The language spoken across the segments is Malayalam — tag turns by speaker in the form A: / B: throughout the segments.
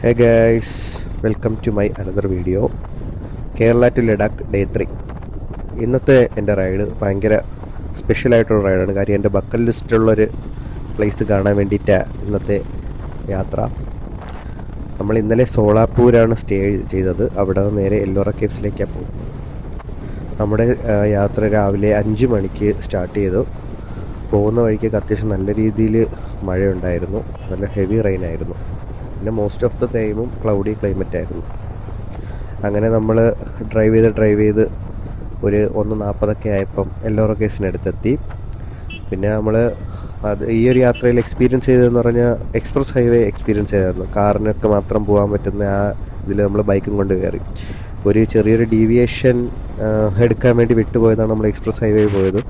A: Hey guys, welcome to my another video. Kerala to Ladakh day 3. ഇന്നത്തെ എൻ്റെ റൈഡ് ഭയങ്കര സ്പെഷ്യലായിട്ടുള്ള റൈഡാണ്. കാര്യം എൻ്റെ ബക്കറ്റ് ലിസ്റ്റിലുള്ളൊരു പ്ലേസ് കാണാൻ വേണ്ടിയിട്ടാണ് ഇന്നത്തെ യാത്ര. നമ്മൾ ഇന്നലെ സോളാപ്പൂരാണ് സ്റ്റേ ചെയ്തത്. അവിടെ നിന്ന് നേരെ എല്ലോറ കേവ്സിലേക്കാണ് പോകുന്നത്. നമ്മുടെ യാത്ര രാവിലെ 5 മണിക്ക് സ്റ്റാർട്ട് ചെയ്തു. പോകുന്ന വഴിക്കൊക്കെ അത്യാവശ്യം നല്ല രീതിയിൽ മഴയുണ്ടായിരുന്നു. നല്ല ഹെവി റെയിൻ ആയിരുന്നു. പിന്നെ മോസ്റ്റ് ഓഫ് ദ ടൈമും ക്ലൗഡി ക്ലൈമറ്റ് ആയിരുന്നു. അങ്ങനെ നമ്മൾ ഡ്രൈവ് ചെയ്ത് ഒരു 1:40 ആയപ്പം എല്ലോറ കേവ്സിനടുത്തെത്തി. പിന്നെ നമ്മൾ ഈ ഒരു യാത്രയിൽ എക്സ്പീരിയൻസ് ചെയ്തതെന്ന് പറഞ്ഞാൽ എക്സ്പ്രസ് ഹൈവേ എക്സ്പീരിയൻസ് ചെയ്തായിരുന്നു. കാറിനൊക്കെ മാത്രം പോകാൻ പറ്റുന്ന ആ ഇതിൽ നമ്മൾ ബൈക്കും കൊണ്ട് കയറി. ഒരു ചെറിയൊരു ഡീവിയേഷൻ എടുക്കാൻ വേണ്ടി വിട്ടുപോയതാണ് നമ്മൾ എക്സ്പ്രസ് ഹൈവേ പോയത്.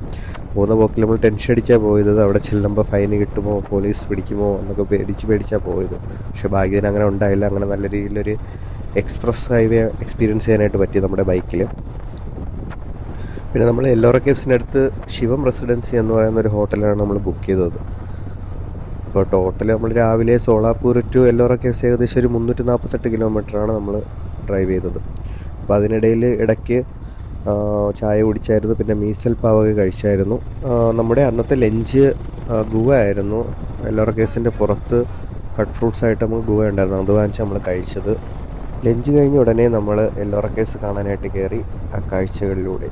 A: പോകുന്ന പോക്കിൽ നമ്മൾ ടെൻഷൻ അടിച്ചാണ് പോയത്. അവിടെ ചെല്ലുമ്പോൾ ഫൈൻ കിട്ടുമോ, പോലീസ് പിടിക്കുമോ എന്നൊക്കെ പേടിച്ചാണ് പോയത്. പക്ഷെ ഭാഗ്യത്തിന് അങ്ങനെ ഉണ്ടായില്ല. അങ്ങനെ നല്ല രീതിയിലൊരു എക്സ്പ്രസ് ഹൈവേ എക്സ്പീരിയൻസ് ചെയ്യാനായിട്ട് പറ്റി നമ്മുടെ ബൈക്കിൽ. പിന്നെ നമ്മൾ എല്ലോറ കേവ്സിനടുത്ത് ശിവം റെസിഡൻസി എന്ന് പറയുന്ന ഒരു ഹോട്ടലാണ് നമ്മൾ ബുക്ക് ചെയ്തത്. അപ്പോൾ ടോട്ടൽ നമ്മൾ രാവിലെ സോളാപ്പൂർ ടു എല്ലോറ കേവ്സ് ഏകദേശം ഒരു 348 കിലോമീറ്ററാണ് നമ്മൾ ഡ്രൈവ് ചെയ്തത്. അപ്പോൾ അതിനിടയിൽ ഇടയ്ക്ക് ചായ കുടിച്ചായിരുന്നു. പിന്നെ മീസൽ പാവൊക്കെ കഴിച്ചായിരുന്നു. നമ്മുടെ അന്നത്തെ ലഞ്ച് ഗുവ ആയിരുന്നു. എല്ലോറ കേവ്സിൻ്റെ പുറത്ത് കട്ട് ഫ്രൂട്ട്സ് ആയിട്ട് നമുക്ക് ഗുവ ഉണ്ടായിരുന്നു. അത് വാങ്ങിച്ച് നമ്മൾ കഴിച്ചത്. ലഞ്ച് കഴിഞ്ഞ് ഉടനെ നമ്മൾ എല്ലോറ കേവ്സ് കാണാനായിട്ട് കയറി. ആ കാഴ്ചകളിലൂടെ